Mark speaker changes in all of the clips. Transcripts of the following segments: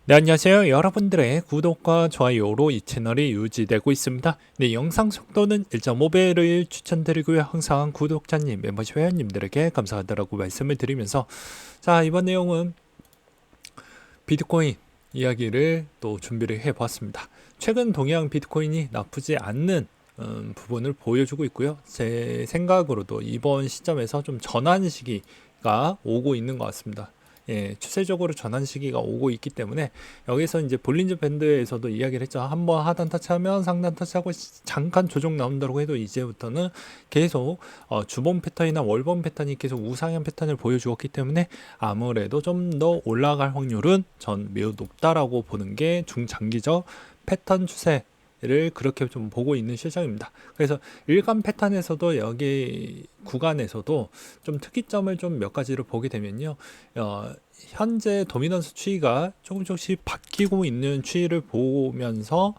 Speaker 1: 네, 안녕하세요. 여러분들의 구독과 좋아요로 이 채널이 유지되고 있습니다. 네, 영상 속도는 1.5배를 추천드리고요. 항상 구독자님, 멤버십 회원님들에게 감사하다라고 말씀을 드리면서 자, 이번 내용은 비트코인 이야기를 또 준비를 해보았습니다. 최근 동향 비트코인이 나쁘지 않는 부분을 보여주고 있고요. 제 생각으로도 이번 시점에서 좀 전환 시기가 오고 있는 것 같습니다. 예, 추세적으로 전환 시기가 오고 있기 때문에 여기서 이제 볼린저 밴드에서도 이야기를 했죠. 한번 하단 터치하면 상단 터치하고 잠깐 조정 나온다고 해도 이제부터는 계속 주봉 패턴이나 월봉 패턴이 계속 우상향 패턴을 보여주었기 때문에 아무래도 좀 더 올라갈 확률은 전 매우 높다라고 보는 게 중장기적 패턴 추세 를 그렇게 좀 보고 있는 실정입니다. 그래서 일간 패턴에서도 여기 구간에서도 좀 특이점을 좀 몇 가지를 보게 되면요. 현재 도미넌스 추이가 조금씩 바뀌고 있는 추이를 보면서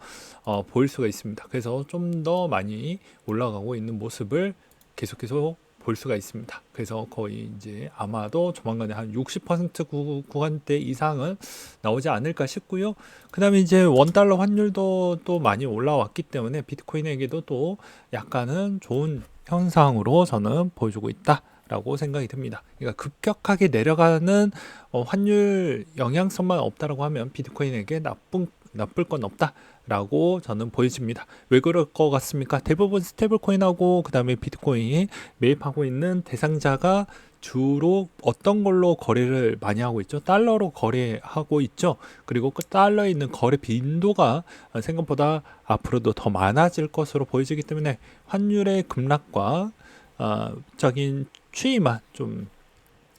Speaker 1: 볼 수가 있습니다. 그래서 좀 더 많이 올라가고 있는 모습을 계속 볼 수가 있습니다. 그래서 거의 이제 아마도 조만간에 한 60% 구간대 이상은 나오지 않을까 싶고요. 그 다음에 이제 원달러 환율도 또 많이 올라왔기 때문에 비트코인에게도 또 약간은 좋은 현상으로 저는 보여주고 있다라고 생각이 듭니다. 그러니까 급격하게 내려가는 환율 영향성만 없다라고 하면 비트코인에게 나쁠 건 없다라고 저는 보여집니다. 왜 그럴 것 같습니까? 대부분 스테이블 코인하고 그 다음에 비트코인이 매입하고 있는 대상자가 주로 어떤 걸로 거래를 많이 하고 있죠? 달러로 거래하고 있죠. 그리고 그 달러에 있는 거래 빈도가 생각보다 앞으로도 더 많아질 것으로 보여지기 때문에 환율의 급락과 적인 추이만 좀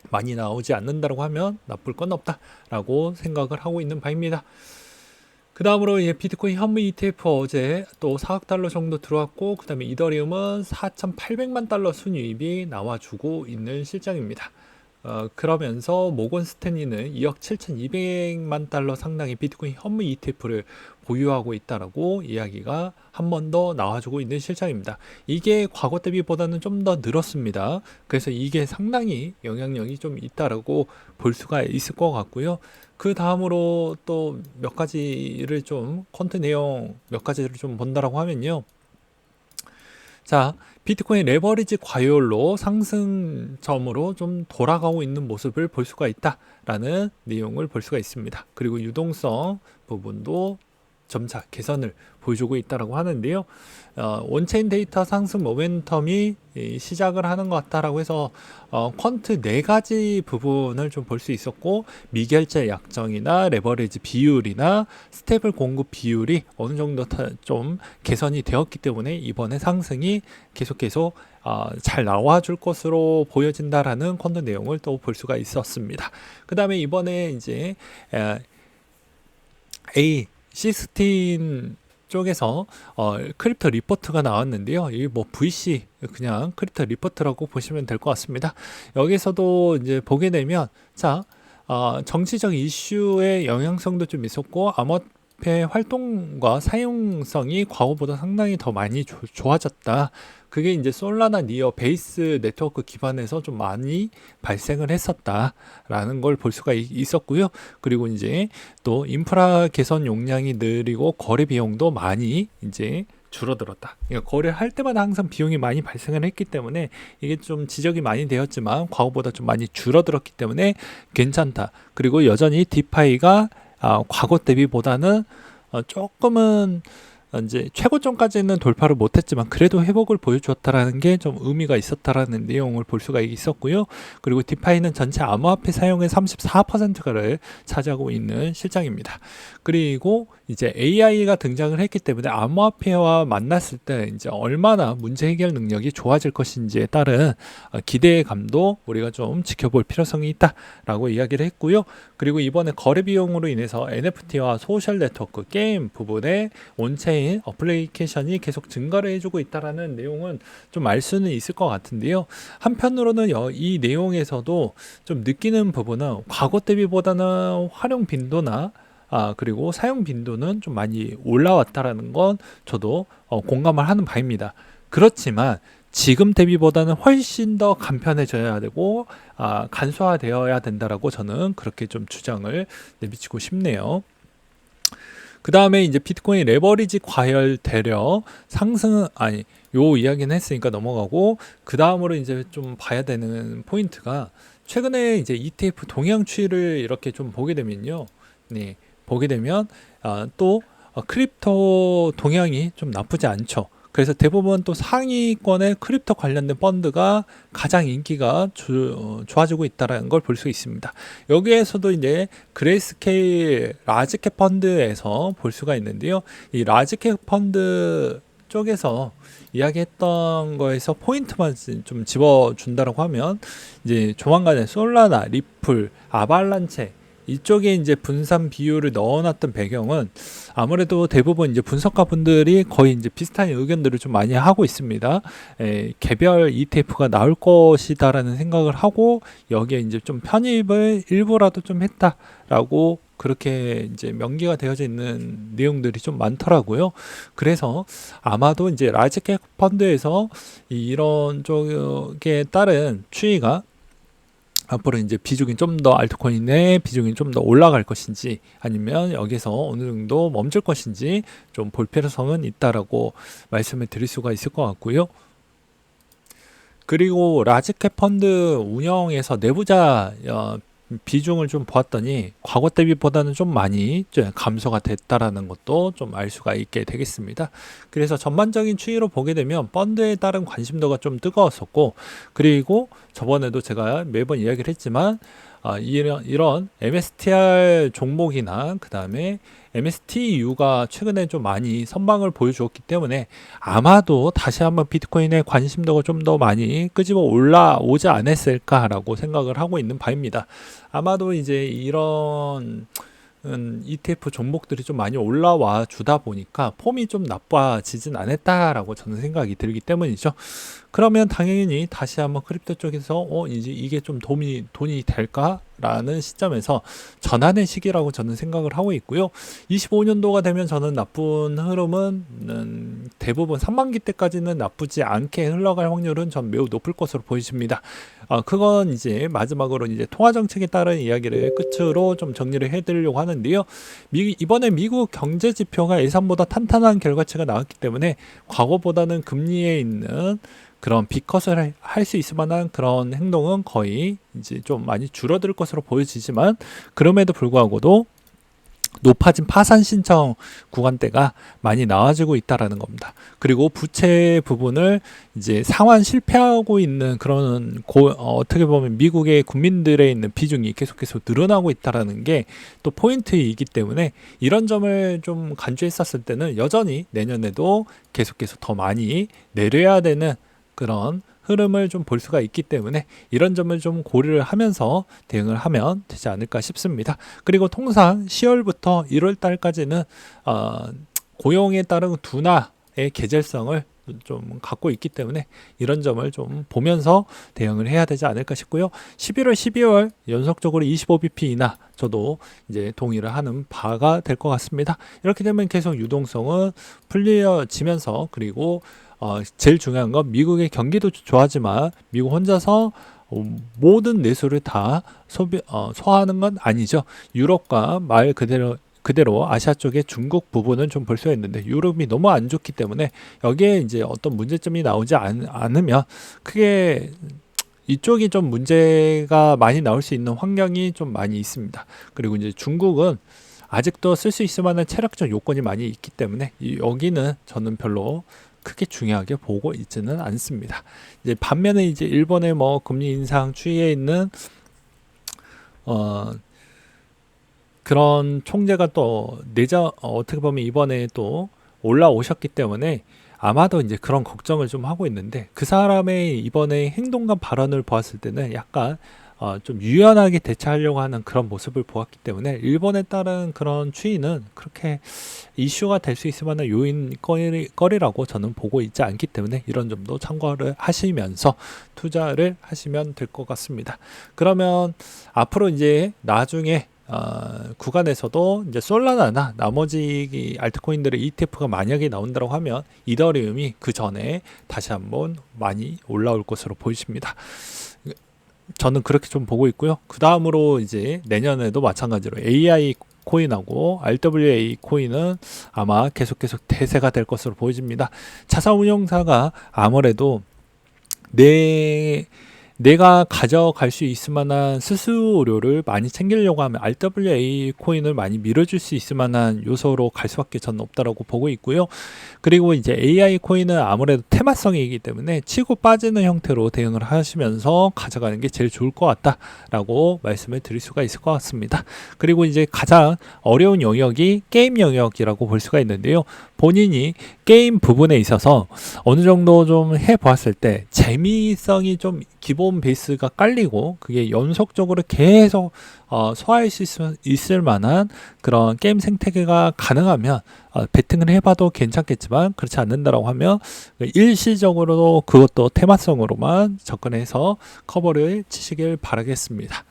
Speaker 1: 많이 나오지 않는다고 하면 나쁠 건 없다라고 생각을 하고 있는 바입니다. 그 다음으로 비트코인 현물 ETF 어제 또 4억 달러 정도 들어왔고, 그 다음에 이더리움은 4,800만 달러 순이익이 나와주고 있는 실정입니다. 그러면서 모건 스탠리는 2억 7,200만 달러 상당의 비트코인 현물 ETF를 보유하고 있다라고 이야기가 한 번 더 나와주고 있는 실정입니다. 이게 과거 대비보다는 좀 더 늘었습니다. 그래서 이게 상당히 영향력이 좀 있다라고 볼 수가 있을 것 같고요. 그 다음으로 또 몇 가지를 좀 콘트 내용 몇 가지를 좀 본다라고 하면요. 자, 비트코인 레버리지 과열로 상승점으로 좀 돌아가고 있는 모습을 볼 수가 있다라는 내용을 볼 수가 있습니다. 그리고 유동성 부분도 점차 개선을 보여주고 있다라고 하는데요. 온체인 데이터 상승 모멘텀이 시작을 하는 것 같다라고 해서 퀀트 네 가지 부분을 좀 볼 수 있었고, 미결제 약정이나 레버리지 비율이나 스테이블 공급 비율이 어느 정도 좀 개선이 되었기 때문에 이번에 상승이 계속 잘 나와줄 것으로 보여진다라는 퀀트 내용을 또 볼 수가 있었습니다. 그 다음에 이번에 이제 A16 쪽에서 크립토 리포트가 나왔는데요. 이 뭐 VC 그냥 크립토 리포트라고 보시면 될 것 같습니다. 여기서도 이제 보게 되면 자, 정치적 이슈의 영향성도 좀 있었고, 암호화폐 활동과 사용성이 과거보다 상당히 더 많이 좋아졌다. 그게 이제 솔라나 니어 베이스 네트워크 기반에서 좀 많이 발생을 했었다라는 걸 볼 수가 있었고요. 그리고 이제 또 인프라 개선 용량이 느리고 거래 비용도 많이 이제 줄어들었다. 그러니까 거래를 할 때마다 항상 비용이 많이 발생을 했기 때문에 이게 좀 지적이 많이 되었지만 과거보다 좀 많이 줄어들었기 때문에 괜찮다. 그리고 여전히 디파이가 과거 대비보다는 조금은 이제 최고점까지는 돌파를 못했지만 그래도 회복을 보여주었다라는 게 좀 의미가 있었다라는 내용을 볼 수가 있었고요. 그리고 디파이는 전체 암호화폐 사용의 34%를 차지하고 있는 실정입니다. 그리고 이제 AI가 등장을 했기 때문에 암호화폐와 만났을 때 이제 얼마나 문제 해결 능력이 좋아질 것인지에 따른 기대감도 우리가 좀 지켜볼 필요성이 있다라고 이야기를 했고요. 그리고 이번에 거래 비용으로 인해서 NFT와 소셜 네트워크 게임 부분에 온체인 어플리케이션이 계속 증가를 해주고 있다라는 내용은 좀 알 수는 있을 것 같은데요. 한편으로는 이 내용에서도 좀 느끼는 부분은 과거 대비보다는 활용 빈도나 그리고 사용 빈도는 좀 많이 올라왔다라는 건 저도 공감을 하는 바입니다. 그렇지만 지금 대비보다는 훨씬 더 간편해져야 되고 간소화되어야 된다라고 저는 그렇게 좀 주장을 내비치고 싶네요. 그 다음에 이제 비트코인 레버리지 과열되려 상승, 아니, 요 이야기는 했으니까 넘어가고, 그 다음으로 이제 좀 봐야 되는 포인트가, 최근에 이제 ETF 동향 추이를 이렇게 좀 보게 되면요. 네, 보게 되면, 또, 크립토 동향이 좀 나쁘지 않죠. 그래서 대부분 또 상위권의 크립토 관련된 펀드가 가장 인기가 좋아지고 있다는 걸 볼 수 있습니다. 여기에서도 이제 그레이스케일 라지캡 펀드에서 볼 수가 있는데요. 이 라지캡 펀드 쪽에서 이야기했던 거에서 포인트만 좀 집어준다라고 하면, 이제 조만간에 솔라나, 리플, 아발란체 이쪽에 이제 분산 비율을 넣어놨던 배경은 아무래도 대부분 이제 분석가 분들이 거의 이제 비슷한 의견들을 좀 많이 하고 있습니다. 개별 ETF가 나올 것이다라는 생각을 하고 여기에 이제 좀 편입을 일부라도 좀 했다라고 그렇게 이제 명기가 되어져 있는 내용들이 좀 많더라고요. 그래서 아마도 이제 라지캡 펀드에서 이런 쪽에 따른 추이가 앞으로 이제 비중이 좀 더 알트코인의 비중이 좀 더 올라갈 것인지 아니면 여기서 어느 정도 멈출 것인지 좀 볼 필요성은 있다라고 말씀을 드릴 수가 있을 것 같고요. 그리고 라지캡 펀드 운영에서 내부자 비중을 좀 보았더니 과거 대비보다는 좀 많이 감소가 됐다라는 것도 좀 알 수가 있게 되겠습니다. 그래서 전반적인 추이로 보게 되면 펀드에 따른 관심도가 좀 뜨거웠었고, 그리고 저번에도 제가 매번 이야기를 했지만 이런 MSTR 종목이나 그 다음에 MSTU가 최근에 좀 많이 선방을 보여주었기 때문에 아마도 다시 한번 비트코인의 관심도가 좀 더 많이 끄집어 올라오지 않았을까라고 생각을 하고 있는 바입니다. 아마도 이제 이런 ETF 종목들이 좀 많이 올라와 주다 보니까 폼이 좀 나빠지진 않았다라고 저는 생각이 들기 때문이죠. 그러면 당연히 다시 한번 크립토 쪽에서 이제 이게 좀 돈이 될까라는 시점에서 전환의 시기라고 저는 생각을 하고 있고요. 25년도가 되면 저는 나쁜 흐름은 대부분 3만기 때까지는 나쁘지 않게 흘러갈 확률은 전 매우 높을 것으로 보여집니다. 그건 이제 마지막으로 이제 통화 정책에 따른 이야기를 끝으로 좀 정리를 해드리려고 하는데요. 이번에 미국 경제 지표가 예상보다 탄탄한 결과치가 나왔기 때문에 과거보다는 금리에 있는 그런 빅컷을 할 수 있을 만한 그런 행동은 거의 이제 좀 많이 줄어들 것으로 보여지지만, 그럼에도 불구하고도 높아진 파산 신청 구간대가 많이 나와지고 있다라는 겁니다. 그리고 부채 부분을 이제 상환 실패하고 있는 그런 어떻게 보면 미국의 국민들의 있는 비중이 계속해서 늘어나고 있다라는 게 또 포인트이기 때문에 이런 점을 좀 간주했었을 때는 여전히 내년에도 계속해서 더 많이 내려야 되는 그런 흐름을 좀 볼 수가 있기 때문에 이런 점을 좀 고려를 하면서 대응을 하면 되지 않을까 싶습니다. 그리고 통상 10월부터 1월 달까지는 고용에 따른 둔화의 계절성을 좀 갖고 있기 때문에 이런 점을 좀 보면서 대응을 해야 되지 않을까 싶고요. 11월, 12월 연속적으로 25bp 이나 저도 이제 동의를 하는 바가 될 것 같습니다. 이렇게 되면 계속 유동성은 풀려지면서, 그리고 제일 중요한 건 미국의 경기도 좋아하지만 미국 혼자서 모든 내수를 다 소화하는 건 아니죠. 유럽과 말 그대로 아시아 쪽의 중국 부분은 좀 볼 수가 있는데 유럽이 너무 안 좋기 때문에 여기에 이제 어떤 문제점이 나오지 않으면 크게 이쪽이 좀 문제가 많이 나올 수 있는 환경이 좀 많이 있습니다. 그리고 이제 중국은 아직도 쓸 수 있을 만한 체력적 요건이 많이 있기 때문에 여기는 저는 별로 크게 중요하게 보고 있지는 않습니다. 이제 반면에 이제 일본의 뭐 금리 인상 추이에 있는 그런 총재가 또 어떻게 보면 이번에 또 올라오셨기 때문에 아마도 이제 그런 걱정을 좀 하고 있는데, 그 사람의 이번에 행동과 발언을 보았을 때는 약간 좀 유연하게 대처하려고 하는 그런 모습을 보았기 때문에 일본에 따른 그런 추이는 그렇게 이슈가 될 수 있을 만한 요인거리라고 저는 보고 있지 않기 때문에 이런 점도 참고를 하시면서 투자를 하시면 될 것 같습니다. 그러면 앞으로 이제 나중에 구간에서도 이제 솔라나나 나머지 알트코인들의 ETF가 만약에 나온다고 하면 이더리움이 그 전에 다시 한번 많이 올라올 것으로 보이십니다. 저는 그렇게 좀 보고 있고요. 그 다음으로 이제 내년에도 마찬가지로 AI 코인하고 RWA 코인은 아마 계속 대세가 될 것으로 보여집니다. 자산 운용사가 아무래도 내가 가져갈 수 있을 만한 수수료를 많이 챙기려고 하면 RWA 코인을 많이 밀어줄 수 있을 만한 요소로 갈 수밖에 저는 없다라고 보고 있고요. 그리고 이제 AI 코인은 아무래도 테마성이기 때문에 치고 빠지는 형태로 대응을 하시면서 가져가는 게 제일 좋을 것 같다라고 말씀을 드릴 수가 있을 것 같습니다. 그리고 이제 가장 어려운 영역이 게임 영역이라고 볼 수가 있는데요. 본인이 게임 부분에 있어서 어느 정도 좀 해보았을 때 재미성이 좀 기본 베이스가 깔리고 그게 연속적으로 계속 소화할 수 있을 만한 그런 게임 생태계가 가능하면 베팅을 해봐도 괜찮겠지만 그렇지 않는다라고 하면 일시적으로 그것도 테마성으로만 접근해서 커버를 치시길 바라겠습니다.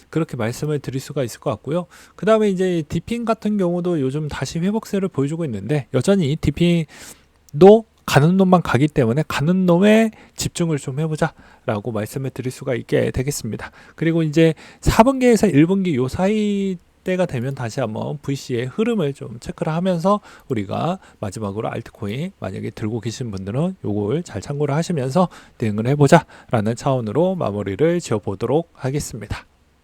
Speaker 1: 그렇게 말씀을 드릴 수가 있을 것 같고요. 그 다음에 이제 디핑 같은 경우도 요즘 다시 회복세를 보여주고 있는데 여전히 디핑도 가는 놈만 가기 때문에 가는 놈에 집중을 좀 해보자 라고 말씀을 드릴 수가 있게 되겠습니다. 그리고 이제 4분기에서 1분기 요 사이 때가 되면 다시 한번 VC의 흐름을 좀 체크를 하면서 우리가 마지막으로 알트코인 만약에 들고 계신 분들은 요걸 잘 참고를 하시면서 대응을 해보자 라는 차원으로 마무리를 지어보도록 하겠습니다.